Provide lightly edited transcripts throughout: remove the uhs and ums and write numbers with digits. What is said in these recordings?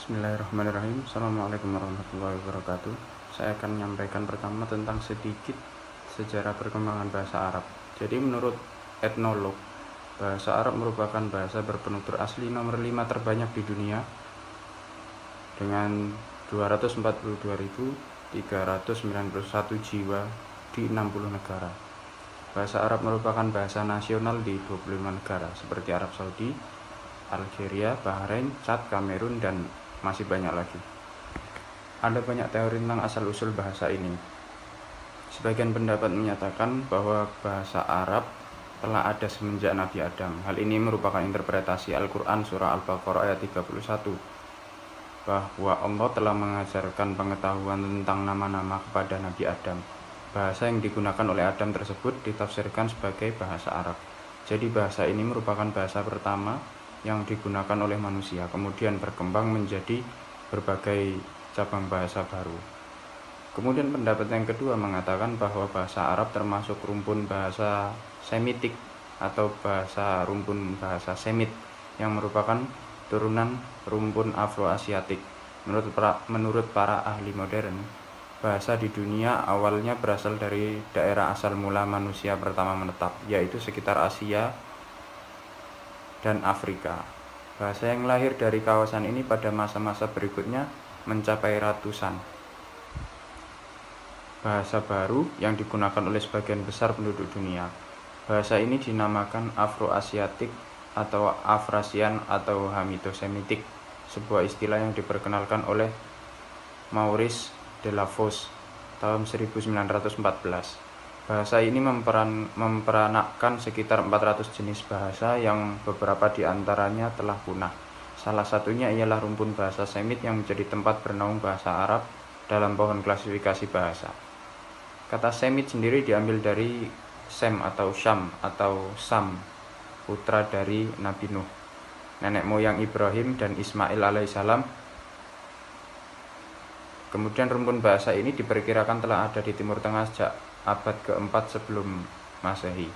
Bismillahirrahmanirrahim. Assalamualaikum warahmatullahi wabarakatuh. Saya akan menyampaikan pertama tentang sedikit sejarah perkembangan bahasa Arab. Jadi menurut etnolog, bahasa Arab merupakan bahasa berpenutur asli nomor 5 terbanyak di dunia dengan 242.391 jiwa di 60 negara. Bahasa Arab merupakan bahasa nasional di 25 negara seperti Arab Saudi, Algeria, Bahrain, Chad, Kamerun, dan masih banyak lagi. Ada banyak teori tentang asal-usul bahasa ini. Sebagian pendapat menyatakan bahwa bahasa Arab telah ada semenjak Nabi Adam. Hal ini merupakan interpretasi Al-Quran surah Al-Baqarah ayat 31, bahwa Allah telah mengajarkan pengetahuan tentang nama-nama kepada Nabi Adam. Bahasa yang digunakan oleh Adam tersebut ditafsirkan sebagai bahasa Arab. Jadi bahasa ini merupakan bahasa pertama yang digunakan oleh manusia, kemudian berkembang menjadi berbagai cabang bahasa baru. Kemudian pendapat yang kedua mengatakan bahwa bahasa Arab termasuk rumpun bahasa Semitik atau bahasa rumpun bahasa Semit yang merupakan turunan rumpun Afroasiatik. Menurut para ahli modern, bahasa di dunia awalnya berasal dari daerah asal mula manusia pertama menetap, yaitu sekitar Asia dan Afrika. Bahasa yang lahir dari kawasan ini pada masa-masa berikutnya mencapai ratusan. Bahasa baru yang digunakan oleh sebagian besar penduduk dunia. Bahasa ini dinamakan Afroasiatik atau Afrasian atau Hamito-Semitik, sebuah istilah yang diperkenalkan oleh Maurice Delafosse tahun 1914. Bahasa ini memperanakkan sekitar 400 jenis bahasa yang beberapa di antaranya telah punah. Salah satunya ialah rumpun bahasa Semit yang menjadi tempat bernaung bahasa Arab dalam pohon klasifikasi bahasa. Kata Semit sendiri diambil dari Sem atau Syam atau Sam, putra dari Nabi Nuh, nenek moyang Ibrahim dan Ismail alaihissalam. Kemudian rumpun bahasa ini diperkirakan telah ada di Timur Tengah sejak abad ke-4 sebelum Masehi.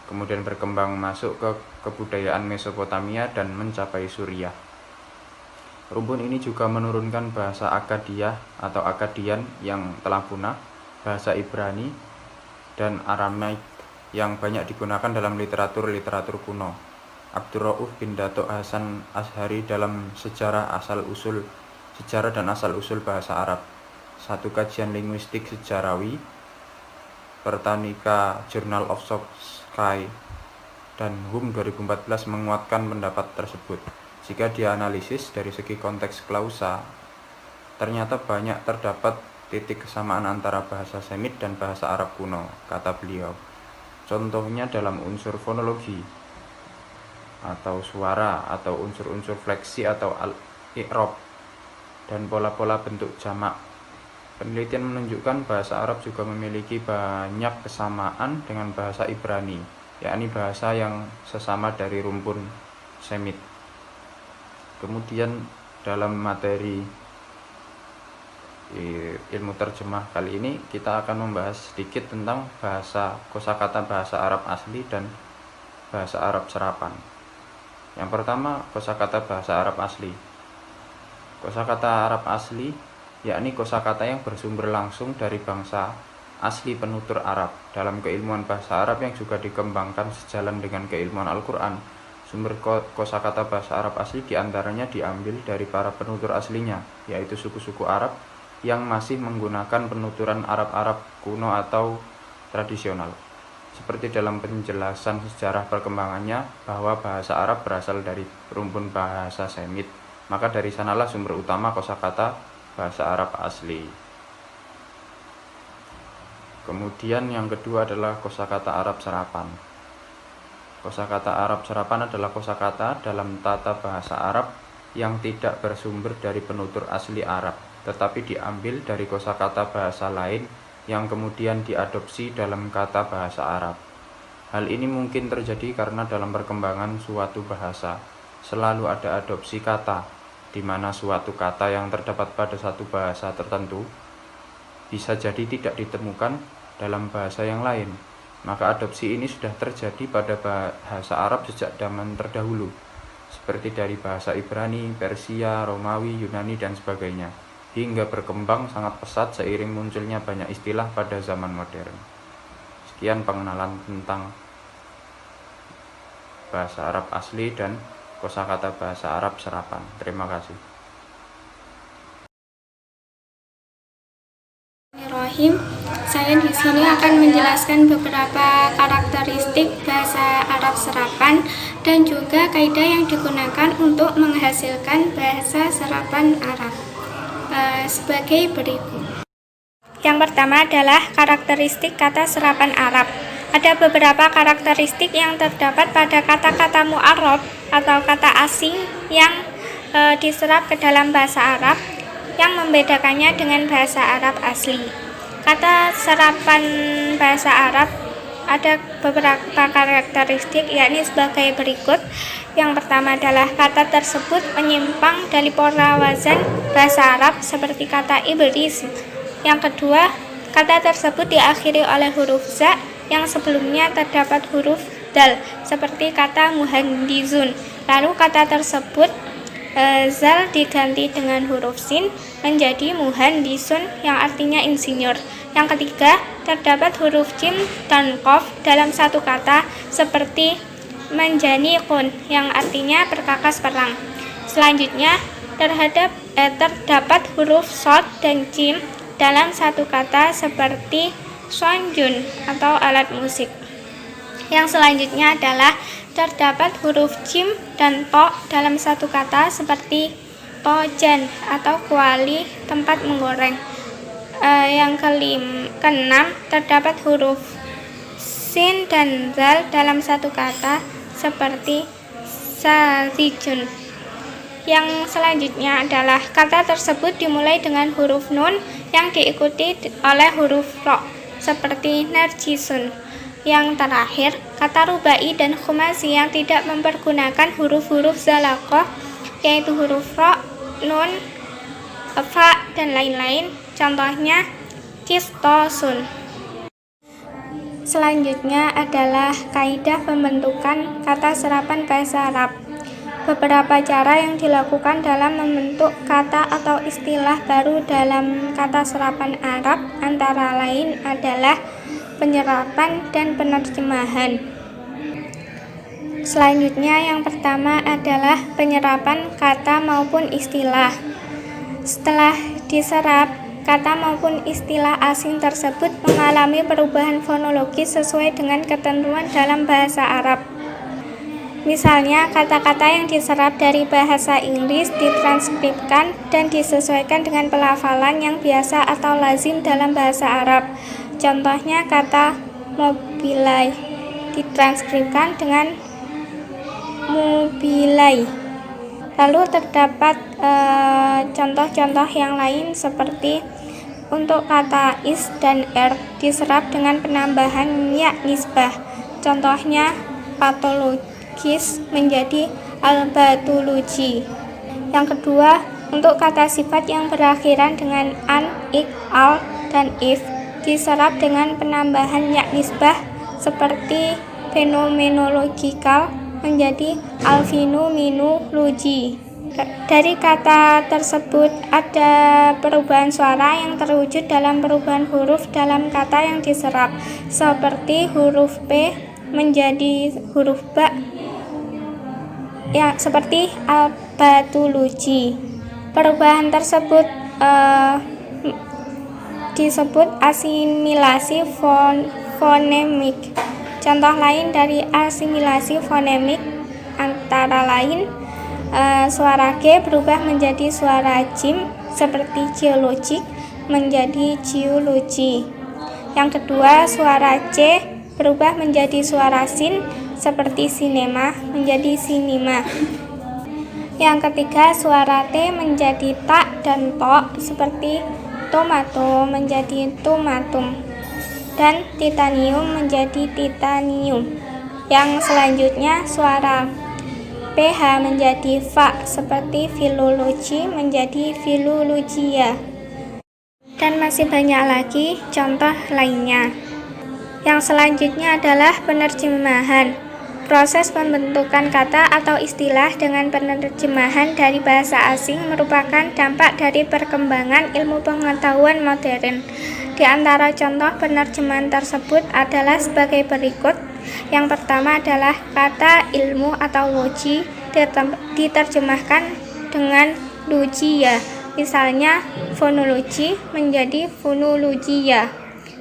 Kemudian berkembang masuk ke kebudayaan Mesopotamia dan mencapai Suriah. Rumpun ini juga menurunkan bahasa Akkadiyah atau Akkadian yang telah punah, bahasa Ibrani, dan Aramaik yang banyak digunakan dalam literatur kuno. Abdurrauf bin Dato' Hasan Ashari dalam Sejarah dan Asal-Usul Bahasa Arab, satu kajian linguistik sejarawi, Britannica Journal of Sky, dan HUM 2014 menguatkan pendapat tersebut. Jika dianalisis dari segi konteks klausa, ternyata banyak terdapat titik kesamaan antara bahasa Semit dan bahasa Arab kuno, kata beliau. Contohnya dalam unsur fonologi atau suara atau unsur-unsur fleksi atau al-i'rab dan pola-pola bentuk jamak. Penelitian menunjukkan bahasa Arab juga memiliki banyak kesamaan dengan bahasa Ibrani, yakni bahasa yang sesama dari rumpun Semit. Kemudian dalam materi ilmu terjemah kali ini kita akan membahas sedikit tentang kosakata bahasa Arab asli dan bahasa Arab serapan. Yang pertama, kosakata bahasa Arab asli. Kosakata Arab asli yakni kosakata yang bersumber langsung dari bangsa asli penutur Arab. Dalam keilmuan bahasa Arab yang juga dikembangkan sejalan dengan keilmuan Al-Quran, sumber kosakata bahasa Arab asli diantaranya diambil dari para penutur aslinya, yaitu suku-suku Arab yang masih menggunakan penuturan Arab-Arab kuno atau tradisional. Seperti dalam penjelasan sejarah perkembangannya bahwa bahasa Arab berasal dari rumpun bahasa Semit, maka dari sanalah sumber utama kosakata bahasa Arab asli. Kemudian yang kedua adalah kosakata Arab serapan. Kosakata Arab serapan adalah kosakata dalam tata bahasa Arab yang tidak bersumber dari penutur asli Arab, tetapi diambil dari kosakata bahasa lain yang kemudian diadopsi dalam kata bahasa Arab. Hal ini mungkin terjadi karena dalam perkembangan suatu bahasa selalu ada adopsi kata, di mana suatu kata yang terdapat pada satu bahasa tertentu bisa jadi tidak ditemukan dalam bahasa yang lain. Maka adopsi ini sudah terjadi pada bahasa Arab sejak zaman terdahulu. seperti dari bahasa Ibrani, Persia, Romawi, Yunani, dan sebagainya, hingga berkembang sangat pesat seiring munculnya banyak istilah pada zaman modern. Sekian pengenalan tentang bahasa Arab asli dan kosakata bahasa Arab serapan. Terima kasih. Saya di sini akan menjelaskan beberapa karakteristik bahasa Arab serapan dan juga kaidah yang digunakan untuk menghasilkan bahasa serapan Arab sebagai berikut. Yang pertama adalah karakteristik kata serapan Arab. Ada beberapa karakteristik yang terdapat pada kata-kata mu'arrab atau kata asing yang diserap ke dalam bahasa Arab yang membedakannya dengan bahasa Arab asli. Kata serapan bahasa Arab ada beberapa karakteristik, yakni sebagai berikut. Yang pertama adalah kata tersebut menyimpang dari pola wazan bahasa Arab seperti kata iblis. Yang kedua, kata tersebut diakhiri oleh huruf za yang sebelumnya terdapat huruf dal seperti kata muhandizun. Lalu kata tersebut zal diganti dengan huruf sin menjadi muhandisun yang artinya insinyur. Yang ketiga, terdapat huruf jim dan qaf dalam satu kata seperti manjanikun yang artinya perkakas perang. Selanjutnya, terdapat huruf shad dan jim dalam satu kata seperti sonjun atau alat musik. Yang selanjutnya adalah terdapat huruf jim dan to dalam satu kata seperti tojan atau kuali tempat menggoreng. Yang keenam, terdapat huruf sin dan zal dalam satu kata seperti sarijun. Yang selanjutnya adalah kata tersebut dimulai dengan huruf nun yang diikuti oleh huruf ro seperti narjisun. Yang terakhir, kata rubai dan khumasi yang tidak mempergunakan huruf-huruf zalakoh, yaitu huruf ro, nun, fa, dan lain-lain. Contohnya kistosun. Selanjutnya adalah kaidah pembentukan kata serapan bahasa Arab. Beberapa cara yang dilakukan dalam membentuk kata atau istilah baru dalam kata serapan Arab antara lain adalah penyerapan dan penerjemahan. Selanjutnya yang pertama adalah penyerapan kata maupun istilah. Setelah diserap, kata maupun istilah asing tersebut mengalami perubahan fonologis sesuai dengan ketentuan dalam bahasa Arab. Misalnya, kata-kata yang diserap dari bahasa Inggris ditranskripkan dan disesuaikan dengan pelafalan yang biasa atau lazim dalam bahasa Arab. Contohnya, kata mobilai ditranskripkan dengan mobilai. Lalu terdapat contoh-contoh yang lain seperti untuk kata is dan er diserap dengan penambahan ya nisbah. Contohnya patologis menjadi albatologi. Yang kedua, untuk kata sifat yang berakhiran dengan an, ik, al, dan if diserap dengan penambahan ya nisbah seperti fenomenological menjadi alfenomenologi. Dari kata tersebut ada perubahan suara yang terwujud dalam perubahan huruf dalam kata yang diserap, seperti huruf P menjadi huruf ba, ya, seperti albatologi. Perubahan tersebut disebut asimilasi fonemik. Contoh lain dari asimilasi fonemik antara lain suara G berubah menjadi suara jim seperti geologik menjadi geologi. Yang kedua, suara C berubah menjadi suara sin seperti sinema menjadi sinema. Yang ketiga, suara T menjadi tak dan to seperti tomato menjadi tomatum dan titanium menjadi titanium. Yang selanjutnya, suara PH menjadi fa seperti filologi menjadi filologia. Dan masih banyak lagi contoh lainnya. Yang selanjutnya adalah penerjemahan. Proses pembentukan kata atau istilah dengan penerjemahan dari bahasa asing merupakan dampak dari perkembangan ilmu pengetahuan modern. Di antara contoh penerjemahan tersebut adalah sebagai berikut. Yang pertama adalah kata ilmu atau logi diterjemahkan dengan logia. Misalnya, fonologi menjadi fonologia,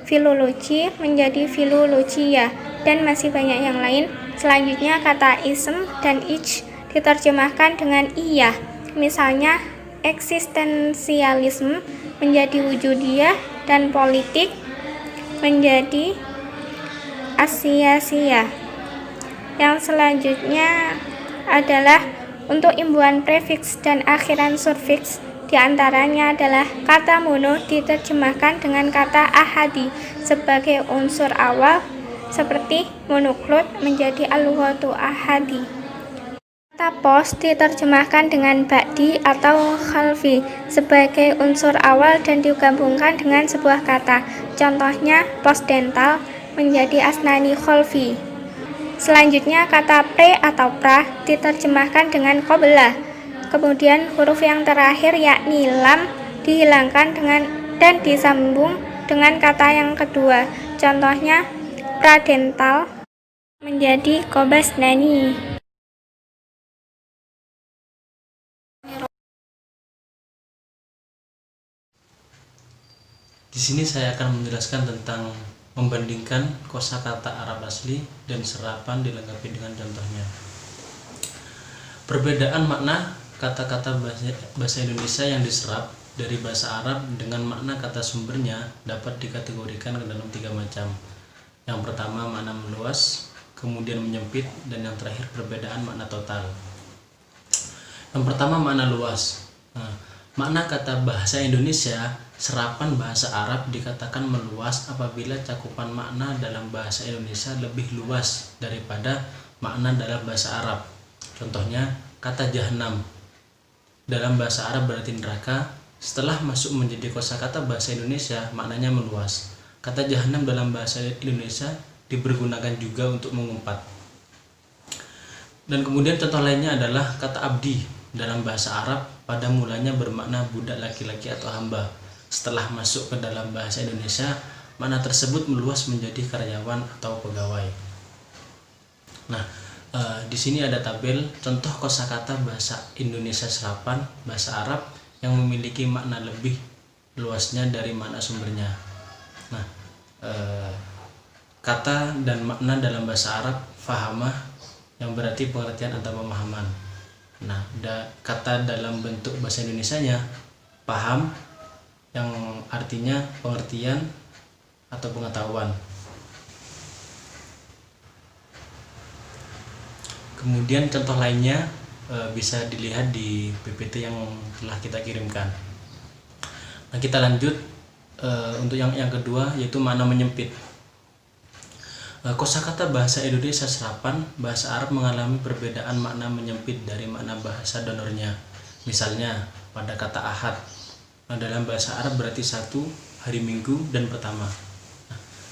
filologi menjadi filologia, dan masih banyak yang lain. Selanjutnya, kata ism dan ich diterjemahkan dengan iya. Misalnya, eksistensialisme menjadi wujudiyah dan politik menjadi asiasia. Yang selanjutnya adalah untuk imbuhan prefiks dan akhiran surfiks. Di antaranya adalah kata mono diterjemahkan dengan kata ahadi sebagai unsur awal, seperti monoklot menjadi al-lughatu ahadi. Kata pos diterjemahkan dengan ba'di atau khalfi sebagai unsur awal dan digabungkan dengan sebuah kata. Contohnya, pos dental menjadi asnani khalfi. Selanjutnya, kata pre atau pra diterjemahkan dengan qabla. Kemudian huruf yang terakhir yakni lam dihilangkan dan disambung dengan kata yang kedua. Contohnya, pradental menjadi kobasnani. Di sini saya akan menjelaskan tentang membandingkan kosakata Arab asli dan serapan dilengkapi dengan contohnya. Perbedaan makna kata-kata bahasa Indonesia yang diserap dari bahasa Arab dengan makna kata sumbernya dapat dikategorikan ke dalam 3 macam. Yang pertama makna meluas, kemudian menyempit, dan yang terakhir perbedaan makna total. Yang pertama makna luas. Makna kata bahasa Indonesia serapan bahasa Arab dikatakan meluas apabila cakupan makna dalam bahasa Indonesia lebih luas daripada makna dalam bahasa Arab. Contohnya, kata jahanam dalam bahasa Arab berarti neraka, setelah masuk menjadi kosakata bahasa Indonesia maknanya meluas. Kata jahanam dalam bahasa Indonesia dipergunakan juga untuk mengumpat. Dan kemudian contoh lainnya adalah kata abdi dalam bahasa Arab pada mulanya bermakna budak laki-laki atau hamba. Setelah masuk ke dalam bahasa Indonesia, makna tersebut meluas menjadi karyawan atau pegawai. Nah, di sini ada tabel contoh kosakata bahasa Indonesia serapan bahasa Arab yang memiliki makna lebih luasnya dari makna sumbernya. Nah, kata dan makna dalam bahasa Arab fahamah yang berarti pengertian atau pemahaman. Nah, kata dalam bentuk bahasa Indonesianya paham yang artinya pengertian atau pengetahuan. Kemudian contoh lainnya bisa dilihat di PPT yang telah kita kirimkan. Nah, kita lanjut untuk yang kedua, yaitu makna menyempit. Kosakata bahasa Indonesia serapan bahasa Arab mengalami perbedaan makna menyempit dari makna bahasa donornya. Misalnya pada kata ahad, dalam bahasa Arab berarti satu, hari Minggu, dan pertama.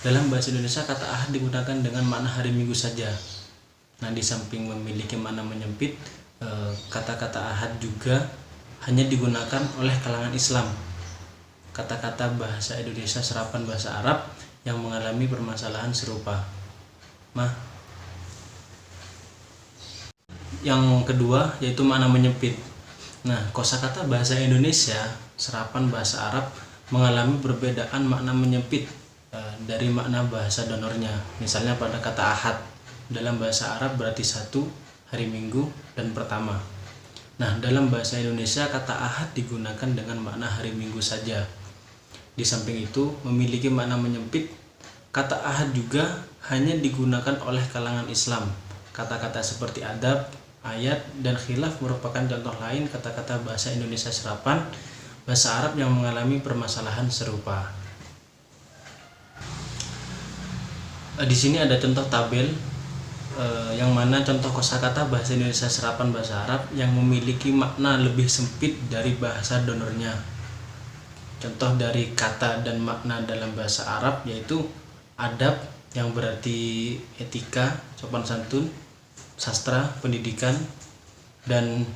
Dalam bahasa Indonesia kata ahad digunakan dengan makna hari Minggu saja. Nah, di samping memiliki makna menyempit, kata-kata ahad juga hanya digunakan oleh kalangan Islam. Kata-kata bahasa Indonesia serapan bahasa Arab yang mengalami permasalahan serupa. Nah, yang kedua yaitu makna menyempit. Nah, kosakata bahasa Indonesia serapan bahasa Arab mengalami perbedaan makna menyempit dari makna bahasa donornya. Misalnya pada kata ahad dalam bahasa Arab berarti satu, hari Minggu, dan pertama. Nah, dalam bahasa Indonesia kata ahad digunakan dengan makna hari Minggu saja. Di samping itu memiliki makna menyempit, kata ahad juga hanya digunakan oleh kalangan Islam. Kata-kata seperti adab, ayat, dan khilaf merupakan contoh lain kata-kata bahasa Indonesia serapan bahasa Arab yang mengalami permasalahan serupa. Di sini ada contoh tabel yang mana contoh kosakata bahasa Indonesia serapan bahasa Arab yang memiliki makna lebih sempit dari bahasa donornya. Contoh dari kata dan makna dalam bahasa Arab yaitu adab yang berarti etika, sopan santun, sastra, pendidikan, dan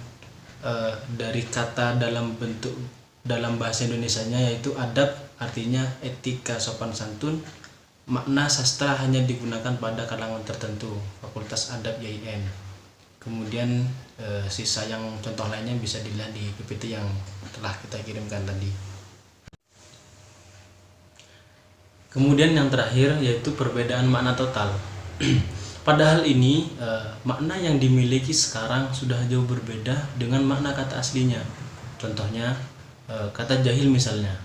dari kata dalam bahasa Indonesianya yaitu adab, artinya etika sopan santun. Makna sastra hanya digunakan pada kalangan tertentu, Fakultas Adab YIN. Kemudian sisa yang contoh lainnya bisa dilihat di PPT yang telah kita kirimkan tadi. Kemudian yang terakhir yaitu perbedaan makna total. Padahal ini makna yang dimiliki sekarang sudah jauh berbeda dengan makna kata aslinya. Contohnya kata jahil misalnya.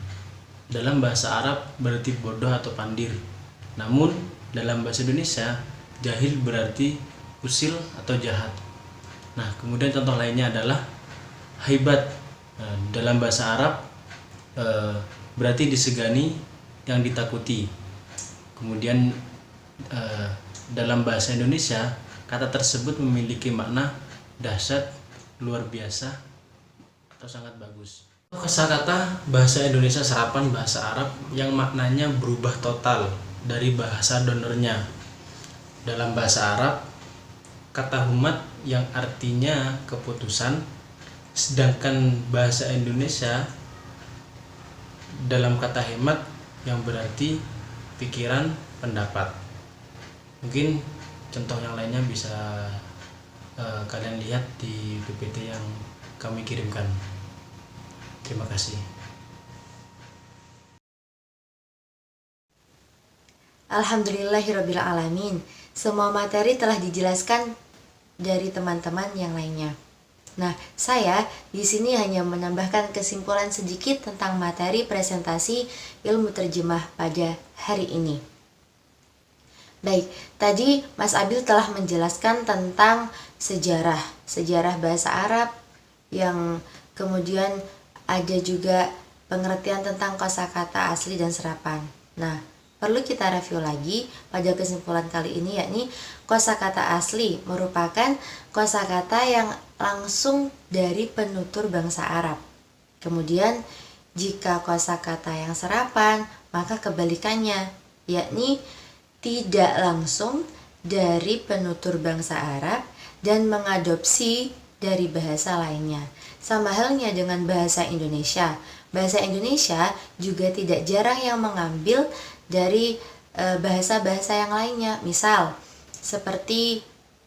Dalam bahasa Arab berarti bodoh atau pandir. Namun dalam bahasa Indonesia jahil berarti usil atau jahat. Nah, kemudian contoh lainnya adalah haibat. Dalam bahasa Arab berarti disegani, yang ditakuti. Kemudian dalam bahasa Indonesia kata tersebut memiliki makna dahsyat, luar biasa, atau sangat bagus. Kosakata bahasa Indonesia serapan bahasa Arab yang maknanya berubah total dari bahasa donornya. Dalam bahasa Arab, kata humat yang artinya keputusan, sedangkan bahasa Indonesia dalam kata hemat yang berarti pikiran, pendapat. Mungkin contoh yang lainnya bisa kalian lihat di PPT yang kami kirimkan. Terima kasih. Alhamdulillahirabbil alamin. Semua materi telah dijelaskan dari teman-teman yang lainnya. Nah, saya di sini hanya menambahkan kesimpulan sedikit tentang materi presentasi ilmu terjemah pada hari ini. Baik, tadi Mas Abil telah menjelaskan tentang sejarah bahasa Arab, yang kemudian ada juga pengertian tentang kosakata asli dan serapan. Nah, perlu kita review lagi pada kesimpulan kali ini, yakni kosakata asli merupakan kosakata yang langsung dari penutur bangsa Arab. Kemudian jika kosakata yang serapan, maka kebalikannya, yakni tidak langsung dari penutur bangsa Arab dan mengadopsi dari bahasa lainnya. Sama halnya dengan bahasa Indonesia. Bahasa Indonesia juga tidak jarang yang mengambil dari bahasa-bahasa yang lainnya. Misal seperti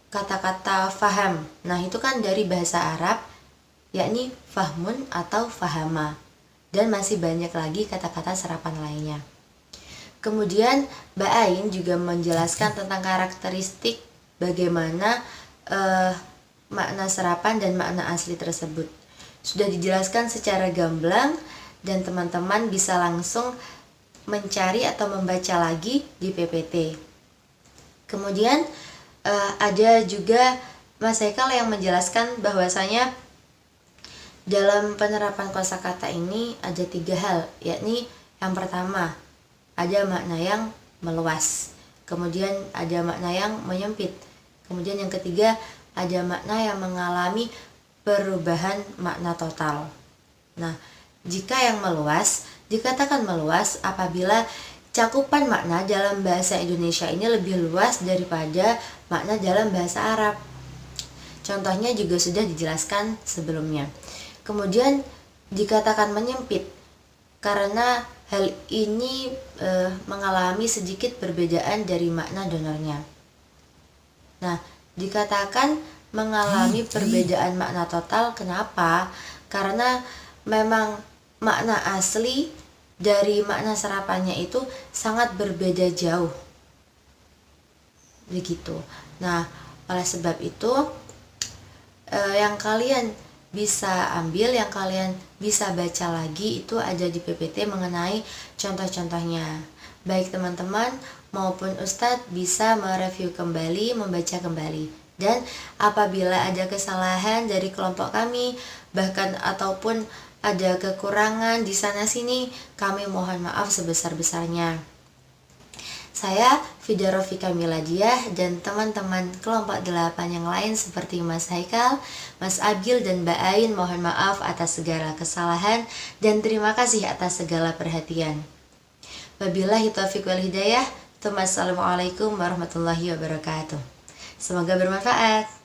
kata-kata faham. Nah, itu kan dari bahasa Arab, yakni fahmun atau fahama. Dan masih banyak lagi kata-kata serapan lainnya. Kemudian Mbak Ain juga menjelaskan tentang karakteristik bagaimana makna serapan dan makna asli tersebut. Sudah dijelaskan secara gamblang dan teman-teman bisa langsung mencari atau membaca lagi di PPT. Kemudian ada juga Mas Haikal yang menjelaskan bahwasanya dalam penerapan kosakata ini ada 3 hal, yakni yang pertama ada makna yang meluas, kemudian ada makna yang menyempit, kemudian yang ketiga ada makna yang mengalami perubahan makna total. Nah, jika yang meluas dikatakan meluas apabila cakupan makna dalam bahasa Indonesia ini lebih luas daripada makna dalam bahasa Arab. Contohnya juga sudah dijelaskan sebelumnya. Kemudian dikatakan menyempit karena hal ini mengalami sedikit perbedaan dari makna donornya. Nah, dikatakan mengalami perbedaan makna total. Kenapa? Karena memang makna asli dari makna serapannya itu sangat berbeda jauh. Begitu. Nah, oleh sebab itu yang kalian bisa ambil, yang kalian bisa baca lagi itu ada di PPT mengenai contoh-contohnya. Baik teman-teman maupun Ustadz bisa mereview kembali, membaca kembali. Dan apabila ada kesalahan dari kelompok kami, bahkan ataupun ada kekurangan di sana sini, kami mohon maaf sebesar-besarnya. Saya Fida Rofika Miladiah dan teman-teman kelompok 8 yang lain seperti Mas Haikal, Mas Abil dan Mbak Ain mohon maaf atas segala kesalahan dan terima kasih atas segala perhatian. Wabillahi taufiq wal hidayah. Assalamualaikum warahmatullahi wabarakatuh. Semoga bermanfaat.